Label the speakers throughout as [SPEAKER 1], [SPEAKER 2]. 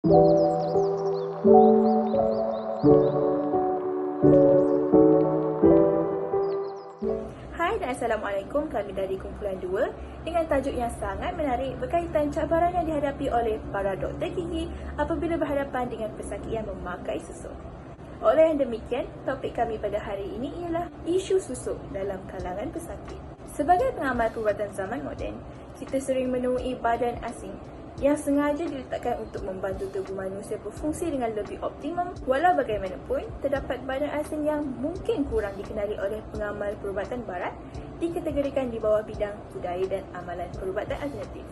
[SPEAKER 1] Hai dan Assalamualaikum, kami dari kumpulan 2 dengan tajuk yang sangat menarik berkaitan cabaran yang dihadapi oleh para doktor gigi apabila berhadapan dengan pesakit yang memakai susuk. Oleh yang demikian, topik kami pada hari ini ialah isu susuk dalam kalangan pesakit. Sebagai pengamal perubatan zaman moden, kita sering menemui badan asing yang sengaja diletakkan untuk membantu tubuh manusia berfungsi dengan lebih optimum. Walau bagaimanapun, terdapat badan asing yang mungkin kurang dikenali oleh pengamal perubatan barat dikategorikan di bawah bidang budaya dan amalan perubatan alternatif.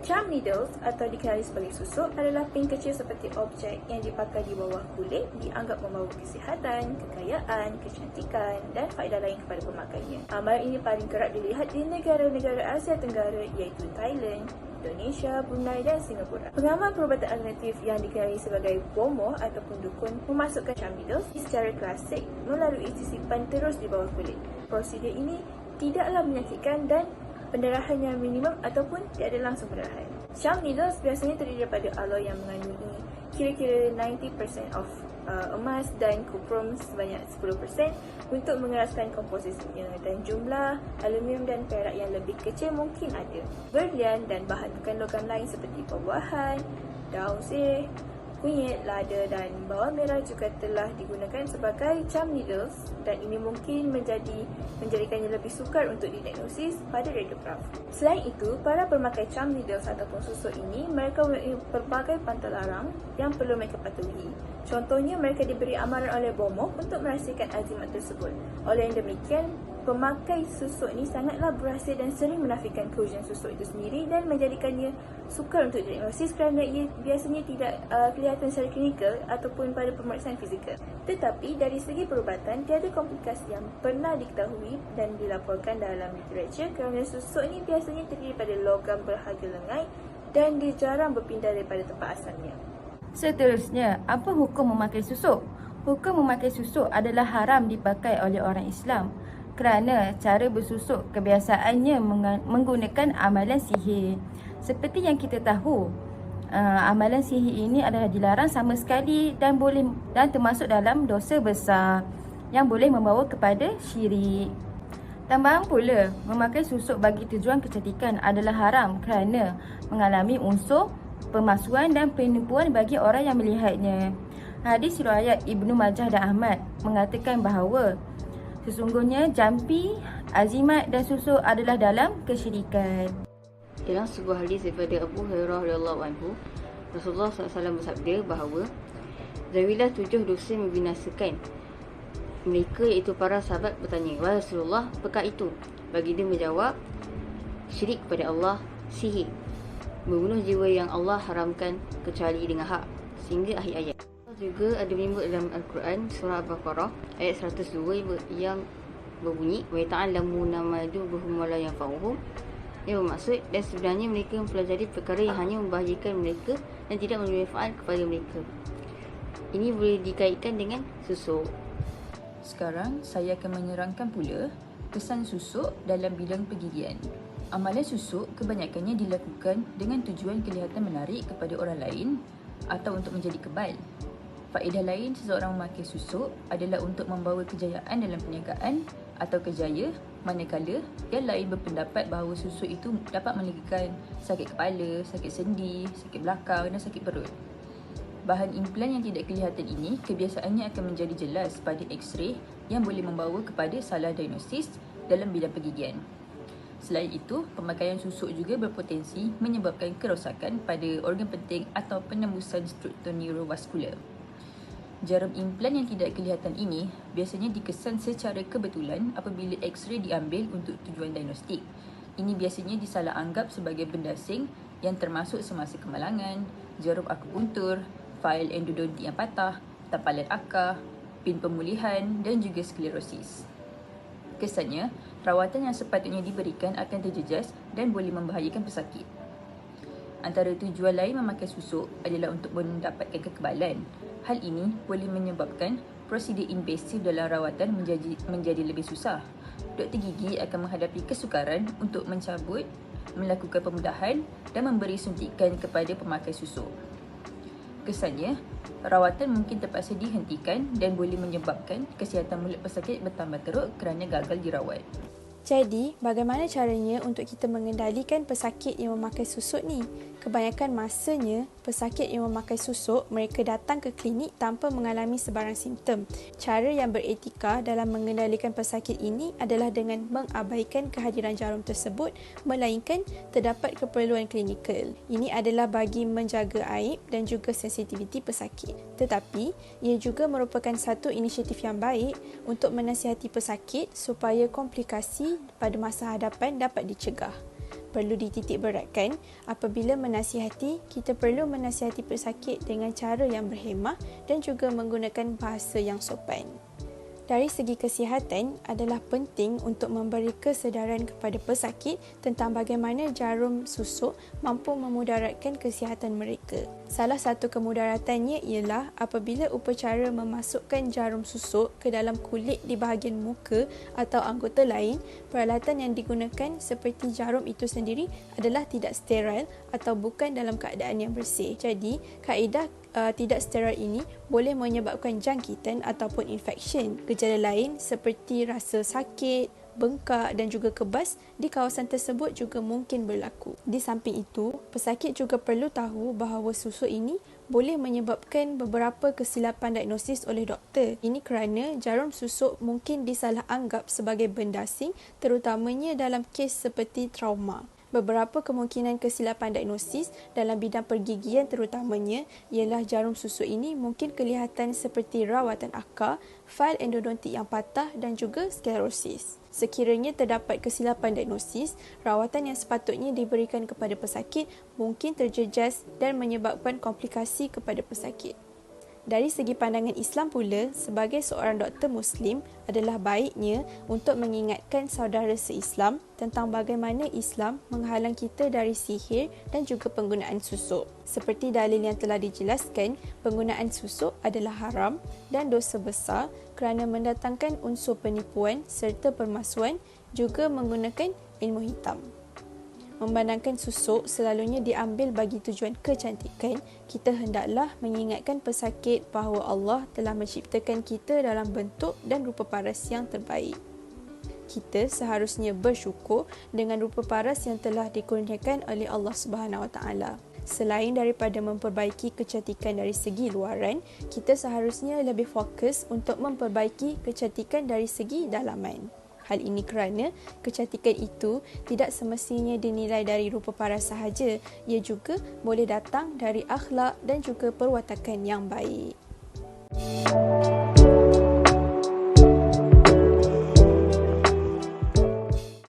[SPEAKER 1] Charm needles atau dikenali sebagai susuk adalah pin kecil seperti objek yang dipakai di bawah kulit dianggap membawa kesihatan, kekayaan, kecantikan dan faedah lain kepada pemakainya. Amalan ini paling kerap dilihat di negara-negara Asia Tenggara iaitu Thailand, Indonesia, Brunei dan Singapura. Pengamal perubatan alternatif yang dikenali sebagai bomoh ataupun dukun memasukkan charm needles secara klasik melalui sisipan terus di bawah kulit. Prosedur ini tidaklah menyakitkan dan pendarahan yang minimum ataupun tiada langsung pendarahan. Charm needles biasanya terdiri daripada alloy yang mengandungi kira-kira 90% of emas dan kuprum sebanyak 10% untuk mengeraskan komposisinya, dan jumlah aluminium dan perak yang lebih kecil mungkin ada. Berlian dan bahan bukan logam lain seperti buah-buahan, daun sirih, kunyit, lada dan bawang merah juga telah digunakan sebagai charm needles, dan ini mungkin menjadikannya lebih sukar untuk didiagnosis pada radiograf. Selain itu, para pemakai charm needles ataupun susuk ini mereka memiliki pelbagai pantang larang yang perlu mereka patuhi. Contohnya, mereka diberi amaran oleh bomoh untuk merahsiakan azimat tersebut. Oleh yang demikian, pemakai susuk ini sangatlah berhasil dan sering menafikan kewujudan susuk itu sendiri dan menjadikannya sukar untuk diagnosis kerana ia biasanya tidak kelihatan secara klinikal ataupun pada pemeriksaan fizikal. Tetapi dari segi perubatan, tiada komplikasi yang pernah diketahui dan dilaporkan dalam literatur kerana susuk ini biasanya terdiri pada logam berharga lengai dan dia jarang berpindah daripada tempat asalnya.
[SPEAKER 2] Seterusnya, apa hukum memakai susuk? Hukum memakai susuk adalah haram dipakai oleh orang Islam kerana cara bersusuk kebiasaannya menggunakan amalan sihir. Seperti yang kita tahu, amalan sihir ini adalah dilarang sama sekali dan termasuk dalam dosa besar yang boleh membawa kepada syirik. Tambahan pula, memakai susuk bagi tujuan kecantikan adalah haram kerana mengalami unsur pemalsuan dan penipuan bagi orang yang melihatnya. Hadis riwayat Ibnu Majah dan Ahmad mengatakan bahawa sesungguhnya jampi, azimat dan susuk adalah dalam kesyirikan.
[SPEAKER 3] Dalam sebuah hadis daripada Abu Hurairah radhiyallahu anhu, Rasulullah SAW bersabda bahawa jauhilah 7 dosa yang membinasakan. Mereka iaitu para sahabat bertanya, "Wahai Rasulullah, apakah itu?" Baginda menjawab, syirik kepada Allah, sihir, membunuh jiwa yang Allah haramkan kecuali dengan hak, sehingga akhir ayat. Juga ada menyebut dalam Al-Quran surah Al-Baqarah ayat 102 yang berbunyi wa ta'allamuna ma yadurruhum wa la yanfa'uhum, yang bermaksud dan sebenarnya mereka mempelajari perkara yang hanya membahayakan mereka dan tidak memberi manfaat kepada mereka. Ini boleh dikaitkan dengan susuk.
[SPEAKER 4] Sekarang saya akan menerangkan pula kesan susuk dalam bidang pergigian. Amalan susuk kebanyakannya dilakukan dengan tujuan kelihatan menarik kepada orang lain atau untuk menjadi kebal. Faedah lain seseorang memakai susuk adalah untuk membawa kejayaan dalam perniagaan atau kerjaya, manakala yang lain berpendapat bahawa susuk itu dapat melegakan sakit kepala, sakit sendi, sakit belakang dan sakit perut. Bahan implan yang tidak kelihatan ini kebiasaannya akan menjadi jelas pada X-ray yang boleh membawa kepada salah diagnosis dalam bidang pergigian. Selain itu, pemakaian susuk juga berpotensi menyebabkan kerosakan pada organ penting atau penembusan struktur neurovaskular. Jarum implan yang tidak kelihatan ini biasanya dikesan secara kebetulan apabila X-ray diambil untuk tujuan diagnostik. Ini biasanya disalah anggap sebagai benda asing yang termasuk semasa kemalangan, jarum akupuntur, fail endodontik yang patah, tampalan akar, pin pemulihan dan juga sklerosis. Kesannya, rawatan yang sepatutnya diberikan akan terjejas dan boleh membahayakan pesakit. Antara tujuan lain memakai susuk adalah untuk mendapatkan kekebalan. Hal ini boleh menyebabkan prosedur invasif dalam rawatan menjadi lebih susah. Doktor gigi akan menghadapi kesukaran untuk melakukan pembedahan dan memberi suntikan kepada pemakai susuk. Kesannya, rawatan mungkin terpaksa dihentikan dan boleh menyebabkan kesihatan mulut pesakit bertambah teruk kerana gagal dirawat.
[SPEAKER 5] Jadi, bagaimana caranya untuk kita mengendalikan pesakit yang memakai susuk ni? Kebanyakan masanya, pesakit yang memakai susuk, mereka datang ke klinik tanpa mengalami sebarang simptom. Cara yang beretika dalam mengendalikan pesakit ini adalah dengan mengabaikan kehadiran jarum tersebut, melainkan terdapat keperluan klinikal. Ini adalah bagi menjaga aib dan juga sensitiviti pesakit. Tetapi, ia juga merupakan satu inisiatif yang baik untuk menasihati pesakit supaya komplikasi pada masa hadapan dapat dicegah. Perlu dititik beratkan, apabila menasihati, kita perlu menasihati pesakit dengan cara yang berhemah dan juga menggunakan bahasa yang sopan. Dari segi kesihatan, adalah penting untuk memberi kesedaran kepada pesakit tentang bagaimana jarum susuk mampu memudaratkan kesihatan mereka. Salah satu kemudaratannya ialah apabila upacara memasukkan jarum susuk ke dalam kulit di bahagian muka atau anggota lain, peralatan yang digunakan seperti jarum itu sendiri adalah tidak steril atau bukan dalam keadaan yang bersih. Jadi, kaedah tidak steril ini boleh menyebabkan jangkitan ataupun infeksyen. Gejala lain seperti rasa sakit, bengkak dan juga kebas di kawasan tersebut juga mungkin berlaku. Di samping itu, pesakit juga perlu tahu bahawa susuk ini boleh menyebabkan beberapa kesilapan diagnosis oleh doktor. Ini kerana jarum susuk mungkin disalah anggap sebagai benda asing, terutamanya dalam kes seperti trauma. Beberapa kemungkinan kesilapan diagnosis dalam bidang pergigian terutamanya ialah jarum susuk ini mungkin kelihatan seperti rawatan akar, fail endodontik yang patah dan juga sklerosis. Sekiranya terdapat kesilapan diagnosis, rawatan yang sepatutnya diberikan kepada pesakit mungkin terjejas dan menyebabkan komplikasi kepada pesakit. Dari segi pandangan Islam pula, sebagai seorang doktor Muslim, adalah baiknya untuk mengingatkan saudara se-Islam tentang bagaimana Islam menghalang kita dari sihir dan juga penggunaan susuk. Seperti dalil yang telah dijelaskan, penggunaan susuk adalah haram dan dosa besar kerana mendatangkan unsur penipuan serta permasuan, juga menggunakan ilmu hitam. Memandangkan susuk selalunya diambil bagi tujuan kecantikan, kita hendaklah mengingatkan pesakit bahawa Allah telah menciptakan kita dalam bentuk dan rupa paras yang terbaik. Kita seharusnya bersyukur dengan rupa paras yang telah dikurniakan oleh Allah Subhanahu Wa Taala. Selain daripada memperbaiki kecantikan dari segi luaran, kita seharusnya lebih fokus untuk memperbaiki kecantikan dari segi dalaman. Hal ini kerana kecantikan itu tidak semestinya dinilai dari rupa paras sahaja, ia juga boleh datang dari akhlak dan juga perwatakan yang baik.